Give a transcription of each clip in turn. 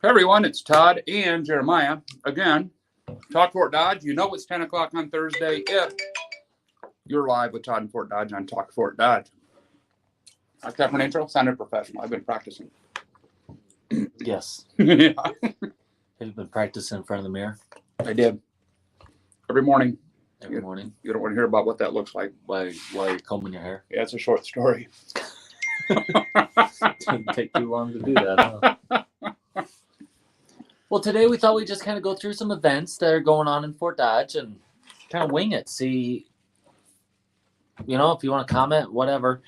Hey everyone, it's Todd and Jeremiah. Again, Talk Fort Dodge. You know it's 10 o'clock on Thursday if you're live with Todd and Fort Dodge on Talk Fort Dodge. Like that for an intro? Sounded professional. I've been practicing. Yes. Yeah, Have you been practicing in front of the mirror I did. Every morning. every morning You don't want to hear about what that looks like. while you're combing your hair? Yeah, it's a short story. Didn't take too long to do that, huh? Well, today we thought we'd just kind of go through some events that are going on in Fort Dodge and kind of wing it. See, if you want to comment, whatever.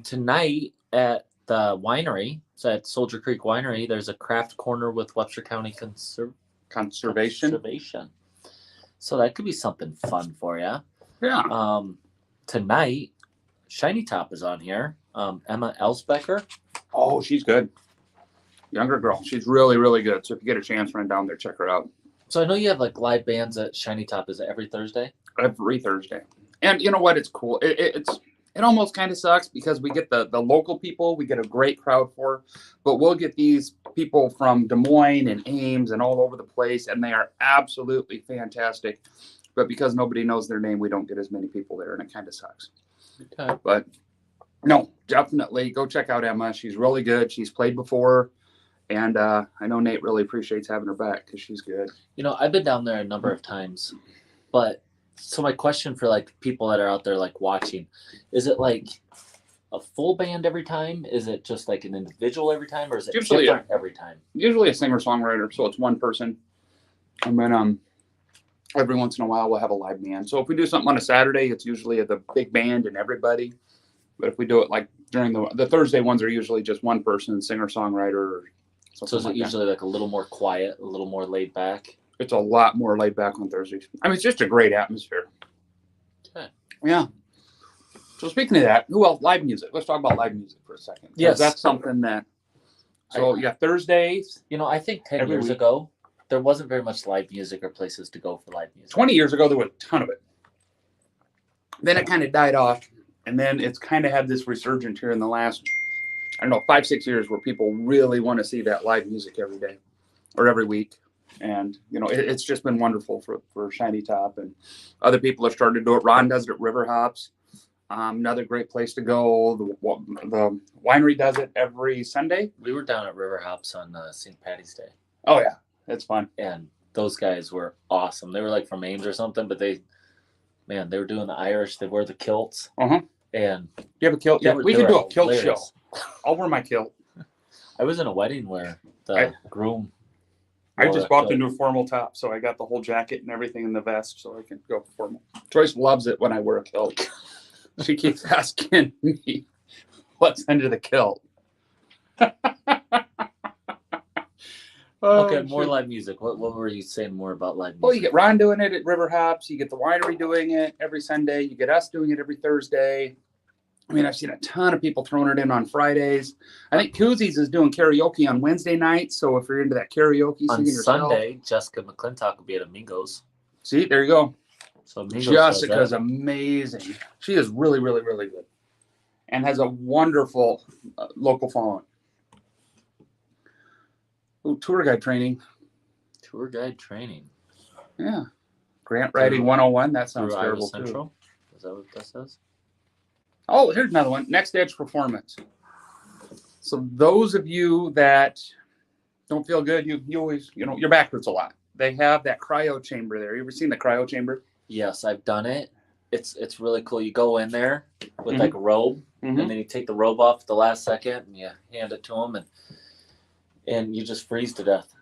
Tonight at the winery, so at Soldier Creek Winery, there's a craft corner with Webster County Conservation. So that could be something fun for you. Yeah. Tonight, Shiny Top is on here. Emma Elsbecker. Oh, she's good. Younger girl. She's really, really good. So if you get a chance, run down there, check her out. So I know you have like live bands at Shiny Top. Is it every Thursday? Every Thursday. And you know what? It's cool. It almost kind of sucks because we get the local people. We get a great crowd for, but we'll get these people from Des Moines and Ames and all over the place, and they are absolutely fantastic. But because nobody knows their name, we don't get as many people there, and it kind of sucks. Okay. But no, definitely go check out Emma. She's really good. She's played before. And I know Nate really appreciates having her back because she's good. I've been down there a number of times, but so my question for like people that are out there like watching, is it like a full band every time? Is it just like an individual every time, or is it Usually different every time? Usually a singer-songwriter, so it's one person. And then every once in a while we'll have a live band. So if we do something on a Saturday, it's usually the big band and everybody. But if we do it like during the Thursday ones are usually just one person, singer-songwriter or something. So is it like usually like a little more quiet, a little more laid back? It's a lot more laid back on Thursdays. I mean, it's just a great atmosphere. Okay. Yeah. So speaking of that, who else? Live music. Let's talk about live music for a second. Yes. That's something that. So you got Thursdays. I think 10 Every years week. ago, there wasn't very much live music or places to go for live music. 20 years ago, there was a ton of it. Then it kind of died off, and then it's kind of had this resurgence here in the last, 5-6 years where people really want to see that live music every day or every week. And, it's just been wonderful for Shiny Top, and other people have started to do it. Ron does it at River Hops. Another great place to go. The winery does it every Sunday. We were down at River Hops on St. Patty's Day. Oh, yeah. It's fun. And those guys were awesome. They were like from Ames or something, but they were doing the Irish. They wore the kilts. Uh-huh. And you have a kilt? Yeah, we could do a kilt show. I'll wear my kilt. I was in a wedding where the groom. I just bought the new formal top, so I got the whole jacket and everything in the vest, so I can go formal. Joyce loves it when I wear a kilt. She keeps asking me what's under the kilt. Okay, more live music. What were you saying more about live music? Well, you get Ron doing it at River Hops. You get the winery doing it every Sunday. You get us doing it every Thursday. I mean, I've seen a ton of people throwing it in on Fridays. I think Koozies is doing karaoke on Wednesday nights. So if you're into that karaoke, on singing yourself. Sunday, Jessica McClintock will be at Amigos. See, there you go. So Amigos Jessica's amazing. She is really, really, really good, and has a wonderful local following. Ooh, tour guide training. Tour guide training. Yeah. Grant writing 101. That sounds Through terrible Iowa Central. too. Is that what that says? Oh, here's another one. Next Edge Performance. So those of you that don't feel good, you always, your back hurts a lot. They have that cryo chamber there. You ever seen the cryo chamber? Yes, I've done it. It's really cool. You go in there with like a robe, and then you take the robe off at the last second, and you hand it to them, and you just freeze to death.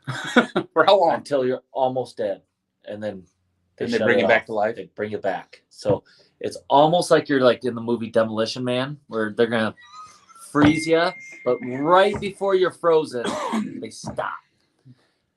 For how long? Until you're almost dead, and then they bring you back to life. They bring you back. So it's almost like you're like in the movie Demolition Man, where they're gonna freeze you, but right before you're frozen, they stop.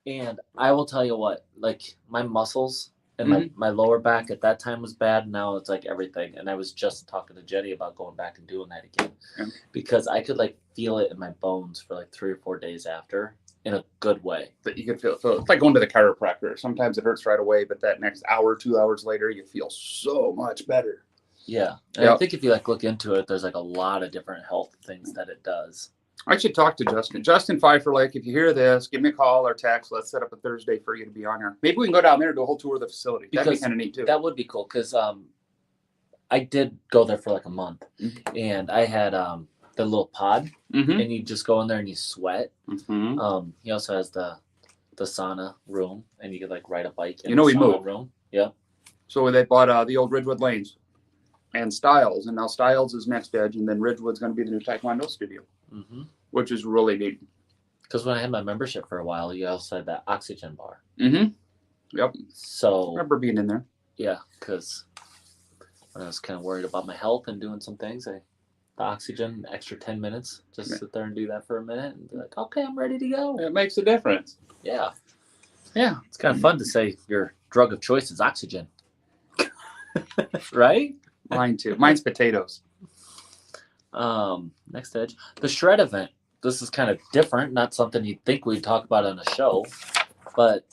And I will tell you what, like my muscles and my lower back at that time was bad. Now it's like everything. And I was just talking to Jenny about going back and doing that again because I could like feel it in my bones for like 3 or 4 days after in a good way. That you could feel. So it's like going to the chiropractor. Sometimes it hurts right away, but that next hour, 2 hours later, you feel so much better. Yeah. And I think if you like look into it, there's like a lot of different health things that it does. I should talk to Justin. Justin Pfeiffer, like, if you hear this, give me a call or text. Let's set up a Thursday for you to be on here. Maybe we can go down there and do a whole tour of the facility. That'd be Because kind of neat too. That would be cool because I did go there for like a month, Mhm. and I had the little pod, Mm-hmm. and you just go in there and you sweat. Mm-hmm. He also has the sauna room, and you could like ride a bike in You know, the we sauna moved. room. Yeah. So they bought the old Ridgewood Lanes and Styles, and now Styles is next edge, and then Ridgewood's going to be the new Taekwondo studio, which is really neat. Because when I had my membership for a while, you also had that oxygen bar. Mm-hmm. Yep. So I remember being in there. yeah, because when I was kind of worried about my health and doing some things, the oxygen, extra 10 minutes, just sit there and do that for a minute and be like, okay, I'm ready to go. It makes a difference. Yeah. Yeah. It's kind of fun to say your drug of choice is oxygen. Right? Mine too. Mine's potatoes. Next edge. The shred event. This is kind of different, not something you'd think we'd talk about on a show, but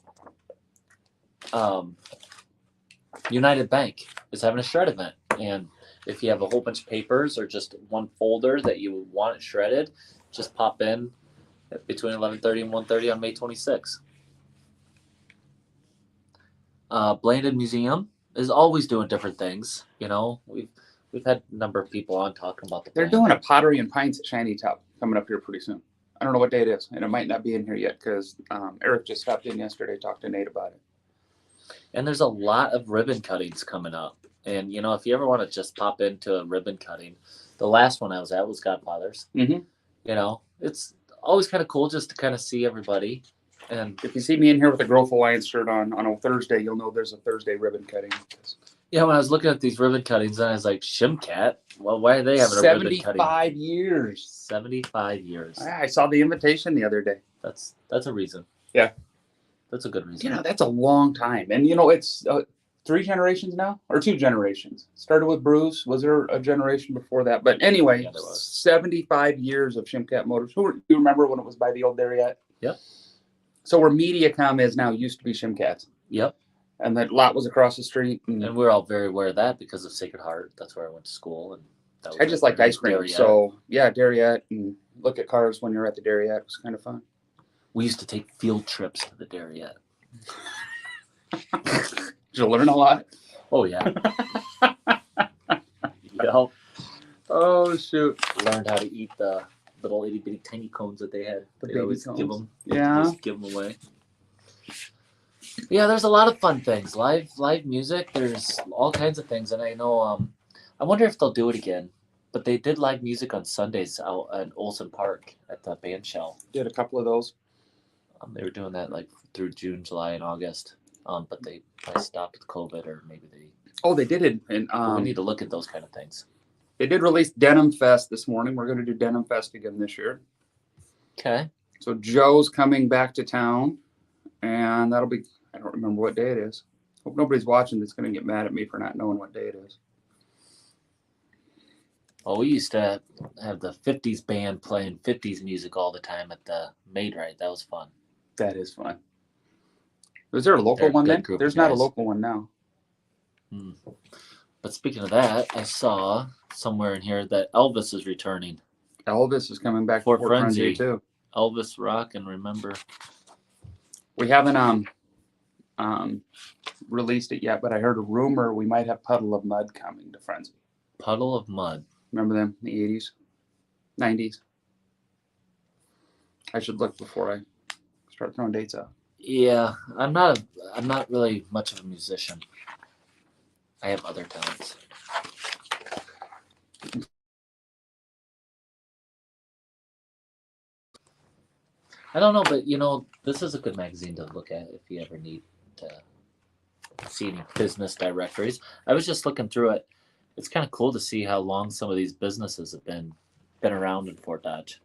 United Bank is having a shred event. And if you have a whole bunch of papers or just one folder that you want it shredded, just pop in between 11:30 and 1:30 on May 26th. Blanded Museum is always doing different things. You know, we've had a number of people on talking about They're doing a pottery and pints at Shiny Top coming up here pretty soon. I don't know what day it is, and it might not be in here yet because Eric just stopped in yesterday, talked to Nate about it. And there's a lot of ribbon cuttings coming up. And, you know, if you ever want to just pop into a ribbon cutting, the last one I was at was Godfather's. Mm-hmm. You know, it's always kind of cool just to kind of see everybody. And if you see me in here with a Growth Alliance shirt on a Thursday, you'll know there's a Thursday ribbon cutting. Yeah, when I was looking at these ribbon cuttings, I was like, Shimcat? Well, why are they having a ribbon cutting? 75 years. 75 years. I saw the invitation the other day. That's a reason. Yeah. That's a good reason. You know, that's a long time. And, you know, it's 3 generations now or 2 generations. Started with Bruce. Was there a generation before that? But anyway, Yeah, there was. 75 years of Shimcat Motors. Do you remember when it was by the old Dairyette? Yep. So where MediaCom is now used to be Shimcats. Yep. And that lot was across the street. And we're all very aware of that because of Sacred Heart. That's where I went to school. And that was I just liked ice cream. Dairyette. So, yeah, Dairyette. And look at cars when you're at the Dairyette. It was kind of fun. We used to take field trips to the Dairyette. Did you learn a lot? Oh, yeah. Yep. Oh, shoot. Learned how to eat the little itty bitty tiny cones that they had. The They baby always cones. give them. Yeah. Just give them away. Yeah, there's a lot of fun things. Live music. There's all kinds of things, and I know. I wonder if they'll do it again. But they did live music on Sundays out at Olson Park at the band shell. Did a couple of those. They were doing that like through June, July, and August. But they probably stopped with COVID, or maybe they. Oh, they did it. And we need to look at those kind of things. They did release Denim Fest this morning. We're going to do Denim Fest again this year. Okay. So Joe's coming back to town, and that'll be, I don't remember what day it is. Hope nobody's watching that's going to get mad at me for not knowing what day it is. Well, we used to have the 50s band playing 50s music all the time at the Maid-Rite. That was fun. That is fun. Was there a local They're a one good then? group of There's not a guys. local one now. But speaking of that, I saw somewhere in here that Elvis is returning. Elvis is coming back Fort to Fort Frenzy. Frenzy too. Elvis Rock and Remember. We haven't released it yet, but I heard a rumor we might have Puddle of Mud coming to Frenzy. Puddle of Mud. Remember them in the 80s, 90s? I should look before I start throwing dates out. Yeah, I'm not really much of a musician. I have other talents. I don't know, but you know, this is a good magazine to look at if you ever need to see any business directories. I was just looking through it. It's kind of cool to see how long some of these businesses have been around in Fort Dodge.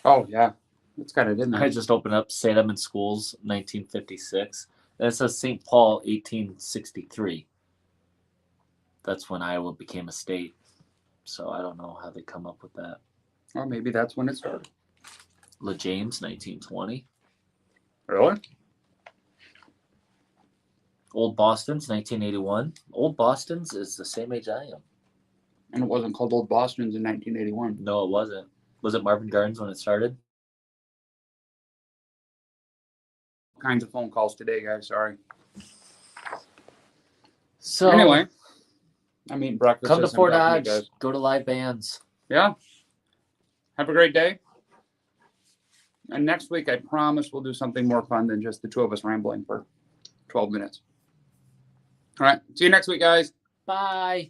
Oh yeah, it's got it in there. I just opened up St. Edmund Schools, 1956. And it says St. Paul, 1863. That's when Iowa became a state. So I don't know how they come up with that. Or maybe that's when it started. La James, 1920. Really? Old Boston's, 1981. Old Boston's is the same age I am. And it wasn't called Old Boston's in 1981. No, it wasn't. Was it Marvin Gardens when it started? Kinds of phone calls today, guys. Sorry. So Anyway, I'm eating breakfast. come to as I'm Fort talking to you Dodge. guys. Go to live bands. Yeah. Have a great day. And next week, I promise we'll do something more fun than just the two of us rambling for 12 minutes. All right. See you next week, guys. Bye.